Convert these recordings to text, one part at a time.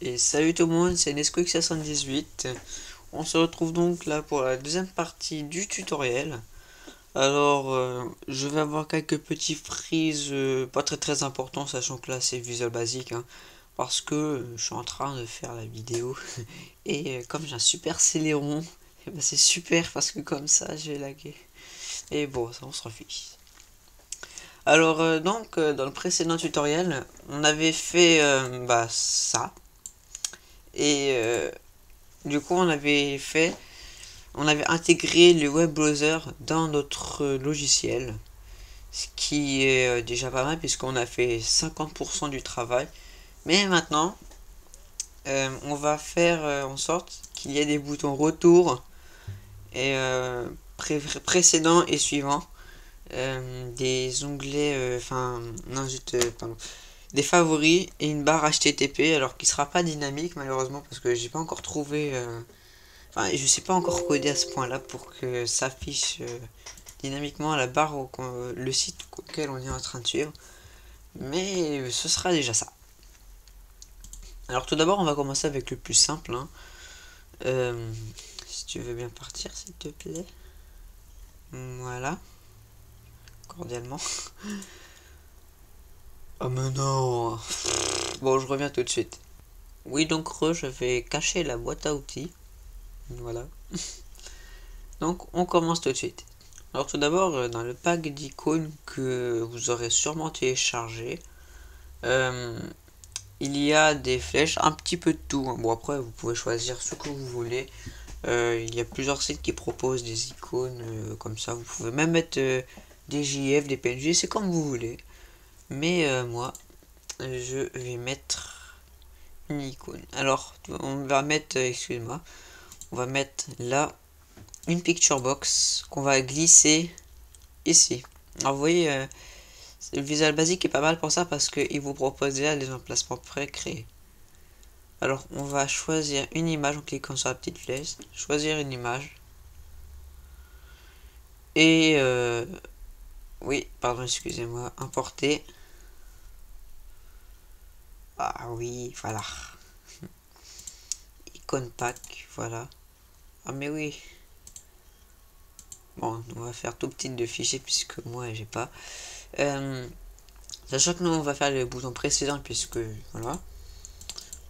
Et salut tout le monde, c'est Nesquik78. On se retrouve donc là pour la deuxième partie du tutoriel. Alors, je vais avoir quelques petits freezes pas très importants, sachant que là c'est Visual Basic, hein, parce que je suis en train de faire la vidéo. Et comme j'ai un super Celeron, et ben c'est super parce que comme ça je vais laguer. Et bon, ça on s'en fiche. Alors, dans le précédent tutoriel, on avait fait ça. Et du coup, on avait intégré le web browser dans notre logiciel, ce qui est déjà pas mal puisqu'on a fait 50% du travail. Mais maintenant, on va faire en sorte qu'il y ait des boutons retour et précédent et suivant, des onglets, non, pardon, des favoris et une barre HTTP, alors qui sera pas dynamique malheureusement parce que j'ai pas encore trouvé. Enfin, je sais pas encore coder à ce point-là pour que ça affiche dynamiquement la barre le site auquel on est en train de suivre. Mais ce sera déjà ça. Alors tout d'abord, on va commencer avec le plus simple, hein. Si tu veux bien partir, s'il te plaît. Voilà. Cordialement. Oh mais non. Bon, je reviens tout de suite. Oui, donc je vais cacher la boîte à outils. Voilà. Donc on commence tout de suite. Alors tout d'abord, dans le pack d'icônes que vous aurez sûrement téléchargé, il y a des flèches, un petit peu de tout, hein. Bon, après vous pouvez choisir ce que vous voulez. Il y a plusieurs sites qui proposent des icônes comme ça. Vous pouvez même mettre des JF, des PNG, c'est comme vous voulez. Mais moi, je vais mettre une icône. Alors on va mettre, excuse-moi, on va mettre là une picture box qu'on va glisser ici. Alors vous voyez, le Visual Basic est pas mal pour ça parce qu'il vous propose déjà les emplacements pré-créés. Alors on va choisir une image en cliquant sur la petite flèche, choisir une image. Et oui, pardon, excusez-moi, importer. Ah oui, voilà. Icône pack, voilà. Ah mais oui. Bon, on va faire tout petit de fichier puisque moi j'ai pas. Sachant que nous on va faire le bouton précédent puisque voilà.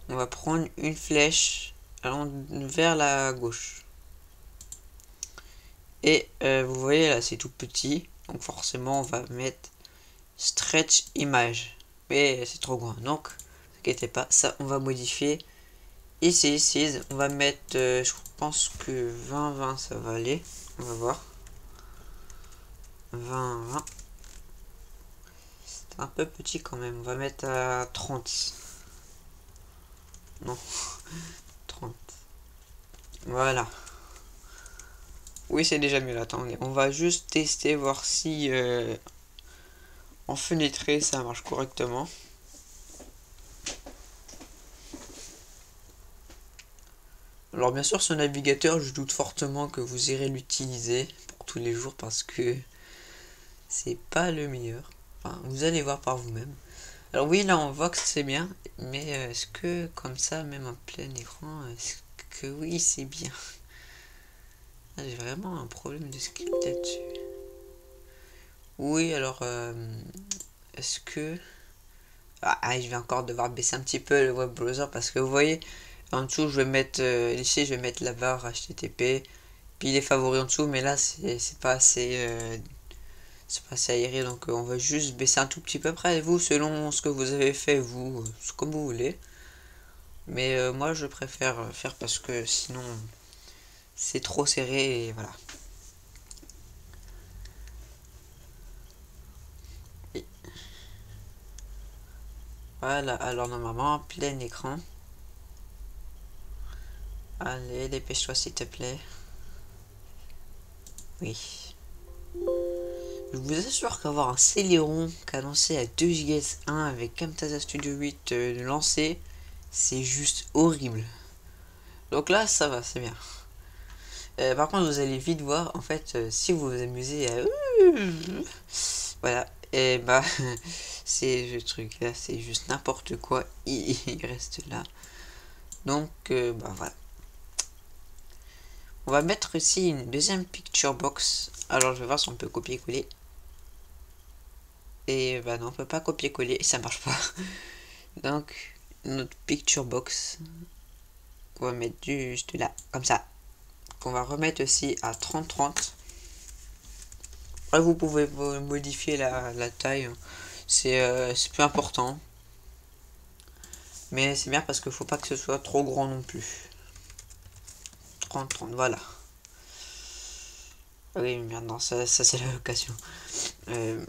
On va prendre une flèche allant vers la gauche. Et vous voyez là c'est tout petit. Donc forcément on va mettre stretch image. Mais c'est trop grand. Donc ne inquiétez pas, ça on va modifier. Ici, on va mettre, je pense que 20 ça va aller. On va voir. 20 c'est un peu petit quand même. On va mettre à 30. Non. 30. Voilà. Oui, c'est déjà mieux là. Attendez. On va juste tester, voir si en fenêtré ça marche correctement. Alors bien sûr, ce navigateur, je doute fortement que vous irez l'utiliser pour tous les jours parce que c'est pas le meilleur. Enfin, vous allez voir par vous-même. Alors oui, là on voit que c'est bien, mais est-ce que comme ça, même en plein écran, est-ce que oui, c'est bien? J'ai vraiment un problème de script là-dessus. Oui, alors est-ce que... je vais encore devoir baisser un petit peu le web browser parce que vous voyez, en dessous je vais mettre, ici je vais mettre la barre HTTP, puis les favoris en dessous, mais là c'est pas assez... c'est pas assez aéré, donc on va juste baisser un tout petit peu. Après vous, selon ce que vous avez fait, vous, comme vous voulez. Mais moi je préfère faire parce que sinon c'est trop serré et voilà. Et voilà, alors normalement plein écran. Allez, dépêche-toi s'il te plaît. Oui. Je vous assure qu'avoir un Celeron cadencé à 2 GHz 1 avec Camtasia Studio 8 lancé, c'est juste horrible. Donc là, ça va, c'est bien. Par contre, vous allez vite voir, en fait, si vous vous amusez à... Voilà, et bah, c'est le truc là, c'est juste n'importe quoi, il reste là. Donc bah voilà. On va mettre ici une deuxième picture box. Alors je vais voir si on peut copier-coller. Et bah non, on peut pas copier-coller, ça marche pas. Donc notre picture box, on va mettre juste là, comme ça. Qu'on va remettre aussi à 30-30. Vous pouvez modifier la taille, hein. C'est plus important. Mais c'est bien parce qu'il faut pas que ce soit trop grand non plus. 30-30, voilà. Ah oui, merde, non, ça c'est la location. Je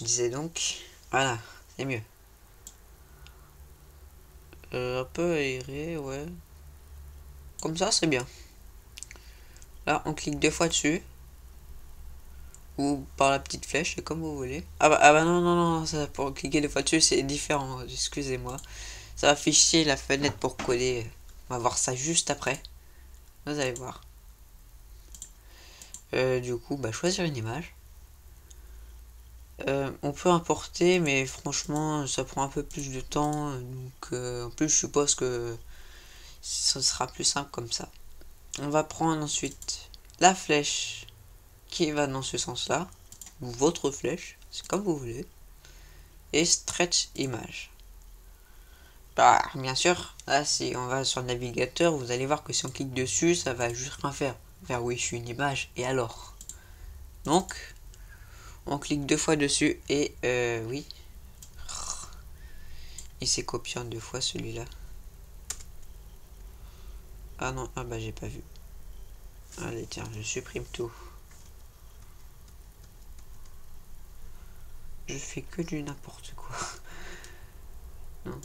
disais donc, voilà, c'est mieux. Un peu aéré, ouais. Comme ça, c'est bien. Là, on clique 2 fois dessus. Ou par la petite flèche, c'est comme vous voulez. Ah bah non, non, non, ça, pour cliquer 2 fois dessus, c'est différent. Excusez-moi. Ça va afficher la fenêtre pour coller. On va voir ça juste après. Vous allez voir. Du coup, bah, choisir une image. On peut importer, mais franchement, ça prend un peu plus de temps. Donc, en plus, je suppose que ce sera plus simple comme ça. On va prendre ensuite la flèche qui va dans ce sens-là, ou votre flèche, c'est comme vous voulez, et stretch image. Bah, bien sûr, là, si on va sur le navigateur, vous allez voir que si on clique dessus, ça va juste rien faire. Faire oui, je suis une image, et alors? Donc, on clique 2 fois dessus, et oui. Il s'est copié en 2 fois celui-là. Ah non, ah bah j'ai pas vu. Allez, tiens, je supprime tout. Je fais que du n'importe quoi. Non.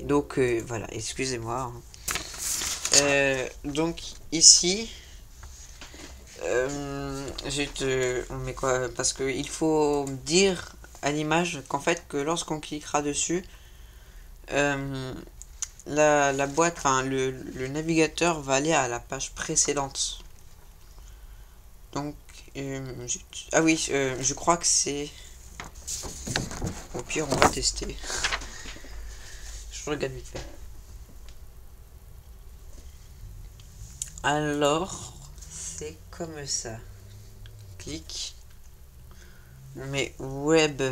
Donc voilà, excusez-moi. Donc ici, on met quoi? Parce que il faut dire à l'image qu'en fait que lorsqu'on cliquera dessus, la boîte, enfin le navigateur va aller à la page précédente. Donc ah oui, je crois que c'est. Au pire, on va tester. Je regarde vite fait. Alors, c'est comme ça. Clique. On met web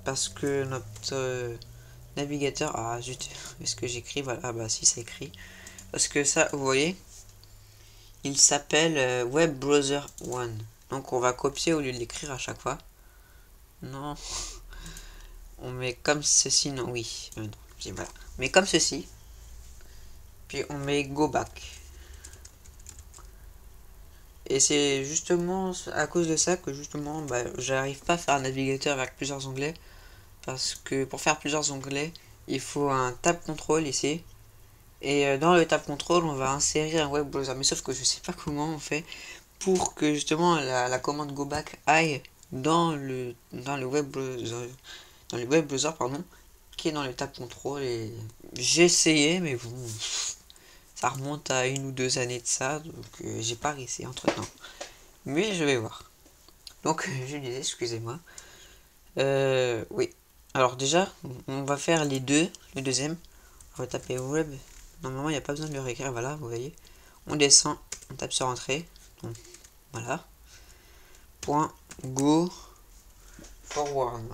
parce que notre navigateur. Ah zut, est-ce que j'écris? Voilà, ah bah si ça écrit. Parce que ça, vous voyez, il s'appelle Web Browser One. Donc on va copier au lieu de l'écrire à chaque fois. Non. On met comme ceci, non, oui. Non, voilà. On met comme ceci. Puis on met go back. Et c'est justement à cause de ça que justement bah, j'arrive pas à faire un navigateur avec plusieurs onglets. Parce que pour faire plusieurs onglets, il faut un tab control ici. Et dans le tab control, on va insérer un web browser. Mais sauf que je sais pas comment on fait pour que justement la commande go back aille dans le web browser pardon, qui est dans le tab control. Et j'ai essayé, mais bon, ça remonte à 1 ou 2 années de ça, donc j'ai pas réussi entre temps. Mais je vais voir. Donc je disais, excusez-moi. Oui. Alors déjà, on va faire les deux. Le deuxième, on va taper web. Normalement, il n'y a pas besoin de le réécrire. Voilà, vous voyez. On descend, on tape sur entrée. Donc, voilà. Point go forward.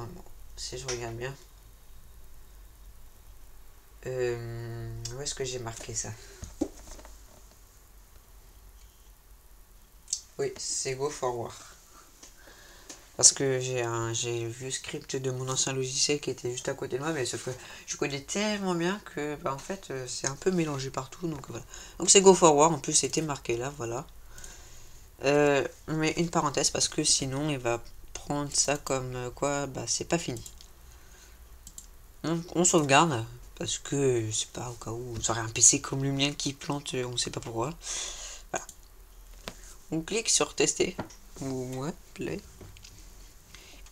Si je regarde bien. Où est-ce que j'ai marqué ça? Oui, c'est go forward. Parce que j'ai vu le script de mon ancien logiciel qui était juste à côté de moi, mais sauf que je connais tellement bien que bah, en fait c'est un peu mélangé partout, donc voilà. Donc c'est go forward, en plus c'était marqué là, voilà. On met une parenthèse parce que sinon il va prendre ça comme quoi bah c'est pas fini. On sauvegarde parce que c'est pas au cas où vous aurez un PC comme le mien qui plante, on sait pas pourquoi. Voilà. On clique sur tester ou ouais, play.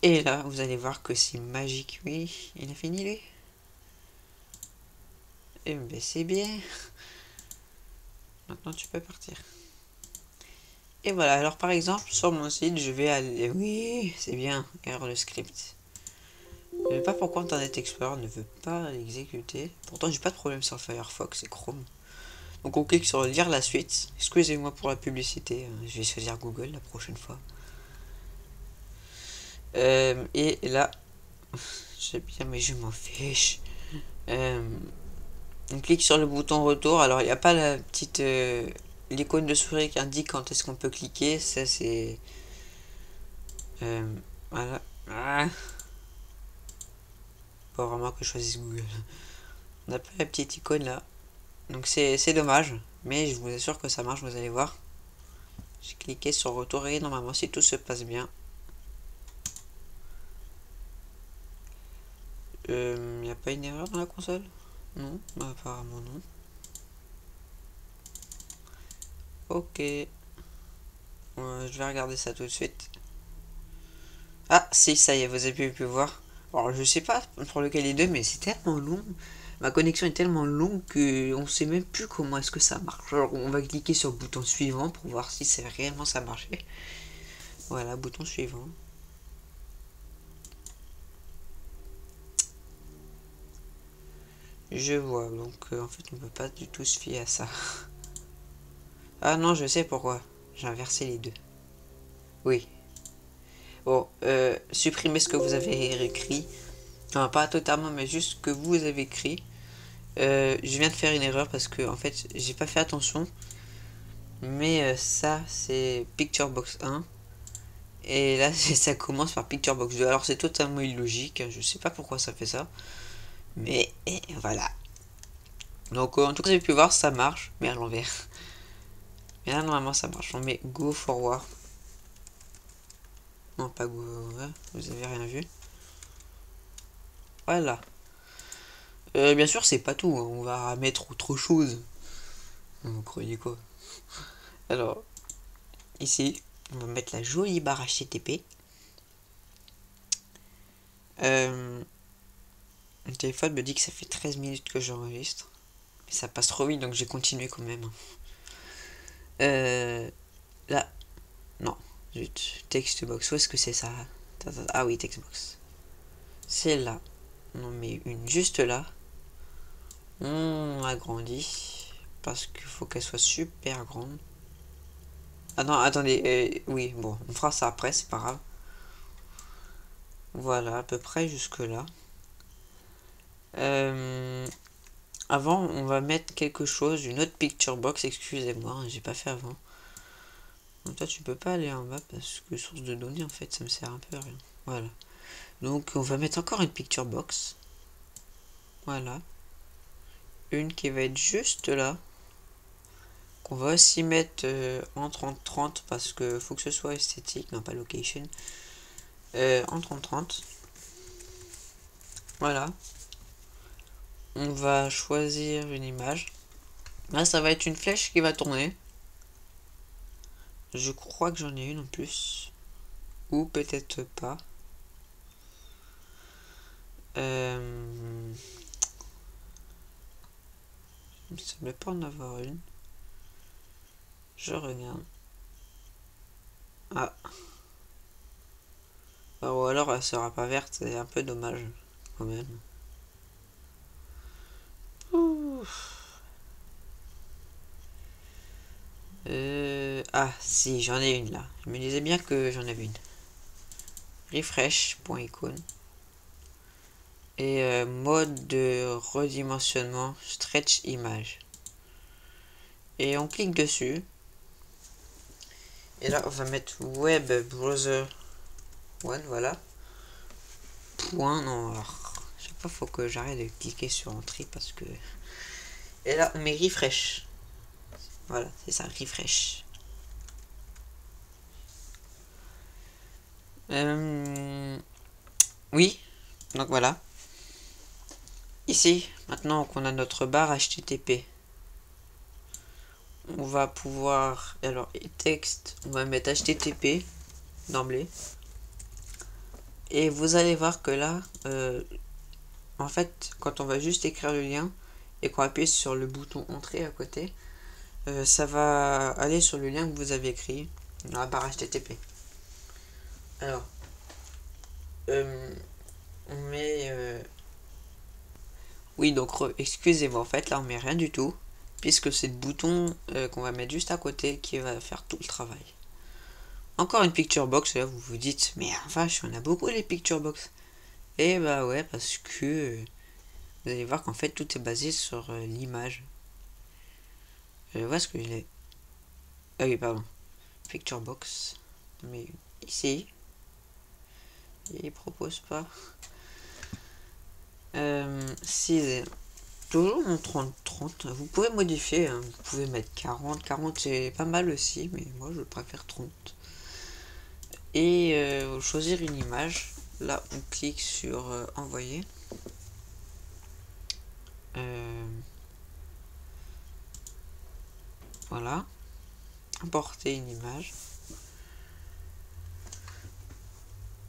Et là, vous allez voir que c'est magique. Oui, il a fini lui. Eh ben c'est bien. Maintenant tu peux partir. Et voilà, alors par exemple, sur mon site, je vais aller... Oui, c'est bien, erreur le script. Je sais pas pourquoi Internet Explorer ne veut pas l'exécuter. Pourtant, j'ai pas de problème sur Firefox et Chrome. Donc, on clique sur lire la suite. Excusez-moi pour la publicité. Je vais choisir Google la prochaine fois. Et là, je sais bien, mais je m'en fiche. On clique sur le bouton retour. Alors, il n'y a pas la petite l'icône de souris qui indique quand est-ce qu'on peut cliquer. Ça, c'est voilà. Ah, pas vraiment que je choisisse Google. On n'a pas la petite icône là. Donc c'est dommage. Mais je vous assure que ça marche, vous allez voir. J'ai cliqué sur retour et normalement si tout se passe bien. Il n'y a pas une erreur dans la console? Non, bah, apparemment non. Ok. Je vais regarder ça tout de suite. Ah si, ça y est, vous avez pu voir. Alors je sais pas pour lequel des deux, mais c'est tellement long. Ma connexion est tellement longue qu'on sait même plus comment est-ce que ça marche. Alors on va cliquer sur le bouton suivant pour voir si c'est réellement ça marchait. Voilà, bouton suivant. Je vois, donc en fait on peut pas du tout se fier à ça. Ah non, je sais pourquoi. J'ai inversé les deux. Oui. Bon, supprimez ce que vous avez écrit. Enfin, pas totalement, mais juste ce que vous avez écrit. Je viens de faire une erreur parce que en fait j'ai pas fait attention. Mais ça c'est Picturebox 1. Et là ça commence par Picturebox 2. Alors c'est totalement illogique. Je sais pas pourquoi ça fait ça. Mais voilà. Donc en tout cas vous avez pu voir ça marche. Mais à l'envers. Mais là normalement ça marche. On met Go Forward. Non pas Go. Ouais, vous avez rien vu. Voilà. Bien sûr c'est pas tout. Hein. On va mettre autre chose. Vous croyez quoi? Alors ici on va mettre la jolie barre HTTP. Le téléphone me dit que ça fait 13 minutes que j'enregistre. Mais ça passe trop vite, donc j'ai continué quand même. Là. Non. Zut. Textbox. Où est-ce que c'est ça? Ah oui, textbox. C'est là. On en met une juste là. On agrandit. Parce qu'il faut qu'elle soit super grande. Ah non, attendez. Oui, bon. On fera ça après, c'est pas grave. Voilà, à peu près jusque là. Avant, on va mettre quelque chose, une autre picture box, excusez-moi, hein, j'ai pas fait avant. Donc toi, tu peux pas aller en bas parce que source de données, en fait, ça me sert un peu à rien. Voilà. Donc, on va mettre encore une picture box. Voilà. Une qui va être juste là. Qu'on va aussi mettre en 30-30 parce que faut que ce soit esthétique, non pas location. En 30-30. Voilà. On va choisir une image. Là, ça va être une flèche qui va tourner. Je crois que j'en ai une en plus. Ou peut-être pas. Il me semble pas en avoir une. Je regarde. Ah. Ou alors elle sera pas verte, c'est un peu dommage quand même. Ah si, j'en ai une là. Je me disais bien que j'en avais une. Refresh.icône. Et mode de redimensionnement stretch image. Et on clique dessus. Et là on va mettre web browser one, voilà. Point, non, alors, je sais pas, faut que j'arrête de cliquer sur entrée parce que. Et là on met refresh. Voilà, c'est ça, refresh. Oui, donc voilà. Ici, maintenant qu'on a notre barre HTTP, on va pouvoir, alors, texte, on va mettre HTTP d'emblée. Et vous allez voir que là, en fait, quand on va juste écrire le lien et qu'on appuie sur le bouton entrée à côté, ça va aller sur le lien que vous avez écrit dans la barre HTTP. Alors, on met... Oui, donc excusez-moi, en fait, là, on met rien du tout, puisque c'est le bouton qu'on va mettre juste à côté qui va faire tout le travail. Encore une picture box, là, vous vous dites, mais vache, on a beaucoup les picture box. Et bah ouais, parce que vous allez voir qu'en fait, tout est basé sur l'image. Je vois ce que je l'ai. Ah oui, pardon. Picture box. Mais ici, il propose pas. 6. Toujours en 30-30. Vous pouvez modifier, hein. Vous pouvez mettre 40. 40 c'est pas mal aussi, mais moi je préfère 30. Et choisir une image. Là, on clique sur envoyer. Voilà. Importer une image.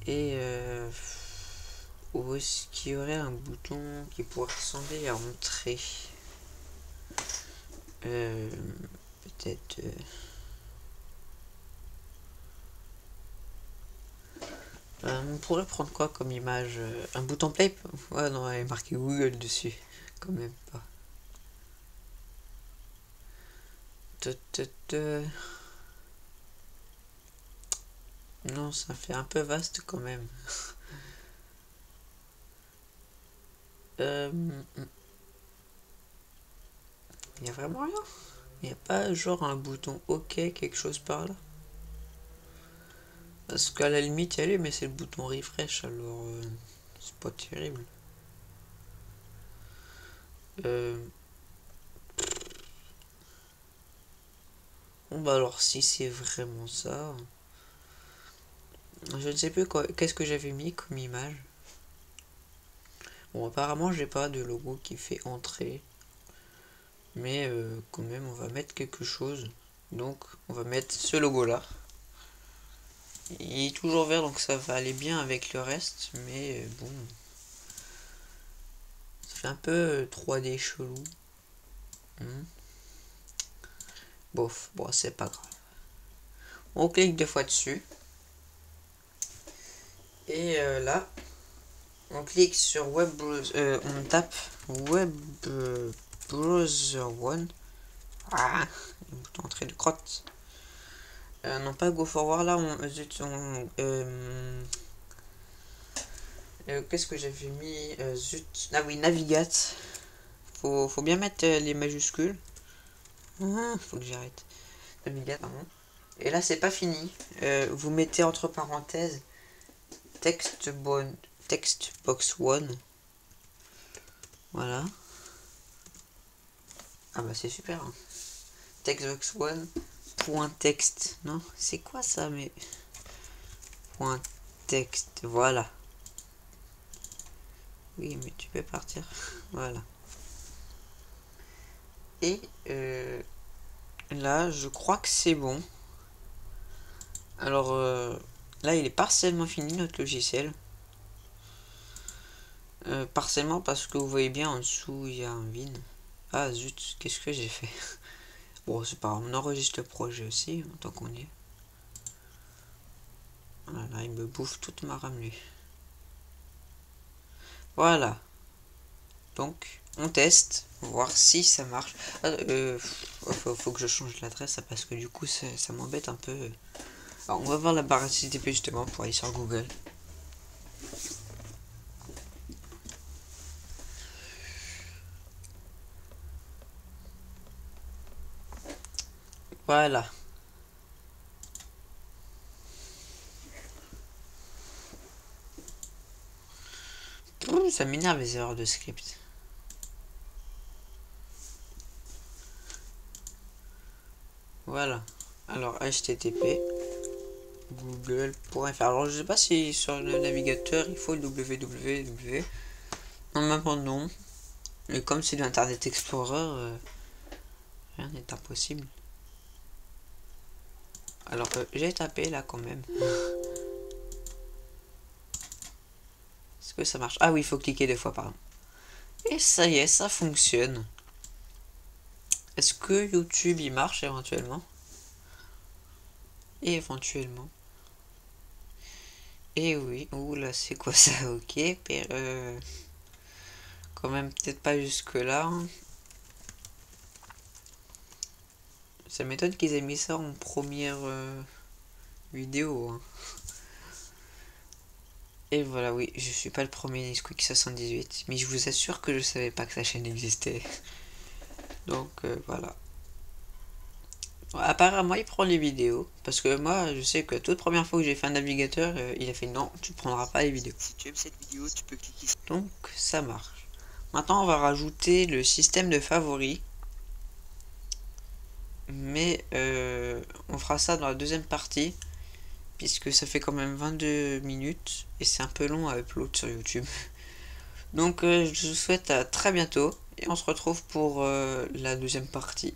Et où est-ce qu'il y aurait un bouton qui pourrait ressembler à entrée? Peut-être... on pourrait prendre quoi comme image? Un bouton play? Ouais, non, il est marqué Google dessus. Quand même pas. Non, ça fait un peu vaste quand même. Il y a vraiment rien. Il n'y a pas genre un bouton OK, quelque chose par là. Parce qu'à la limite, elle est, mais c'est le bouton refresh, alors c'est pas terrible. Bon bah alors si c'est vraiment ça, je ne sais plus quoi, qu'est-ce que j'avais mis comme image. Bon apparemment j'ai pas de logo qui fait entrer, mais quand même on va mettre quelque chose. Donc on va mettre ce logo là. Il est toujours vert donc ça va aller bien avec le reste, mais bon, ça fait un peu 3D chelou. Bof, bon c'est pas grave. On clique 2 fois dessus. Et là, on clique sur Web Browser, on tape Web Browser One. Ah, le bouton entrée de crotte. Non pas Go Forward là, qu'est-ce que j'avais mis? Zut. Ah oui, Navigate. Faut bien mettre les majuscules. Faut que j'arrête. Navigate, pardon. Et là, c'est pas fini. Vous mettez entre parenthèses Textbox One. Voilà. Ah bah c'est super. Hein. Textbox One. Point texte. Non, c'est quoi ça, mais. Point texte. Voilà. Oui, mais tu peux partir. Voilà. Et là, je crois que c'est bon. Alors là, il est partiellement fini notre logiciel. Partiellement parce que vous voyez bien en dessous, il y a un vide. Ah zut, qu'est-ce que j'ai fait? Bon, c'est pas grave, on enregistre le projet aussi, tant qu'on y est. Voilà, il me bouffe toute ma RAM lui. Voilà. Donc, on teste, voir si ça marche. Faut que je change l'adresse parce que du coup, ça m'embête un peu. Alors, on va voir la barre HTTP justement pour aller sur Google. Voilà. Ça m'énerve les erreurs de script. Voilà. Alors, HTTP google.fr. Alors, je sais pas si sur le navigateur il faut le www. Normalement, non. Mais comme c'est l'Internet Explorer, rien n'est impossible. Alors, j'ai tapé là quand même. Est-ce que ça marche? Ah oui, il faut cliquer 2 fois, pardon. Et ça y est, ça fonctionne. Est-ce que YouTube il marche éventuellement? Et éventuellement. Et oui, ouh là, c'est quoi ça? Ok, quand même peut-être pas jusque là, hein. Ça m'étonne qu'ils aient mis ça en première vidéo, hein. Et voilà, oui, je suis pas le premier Nesquik78, mais je vous assure que je savais pas que sa chaîne existait. Donc voilà. Apparemment, il prend les vidéos, parce que moi, je sais que toute première fois que j'ai fait un navigateur, il a fait non, tu ne prendras pas les vidéos. Si tu aimes cette vidéo, tu peux cliquer. Donc ça marche. Maintenant, on va rajouter le système de favoris, mais on fera ça dans la deuxième partie, puisque ça fait quand même 22 minutes, et c'est un peu long à upload sur YouTube. Donc je vous souhaite à très bientôt, et on se retrouve pour la deuxième partie.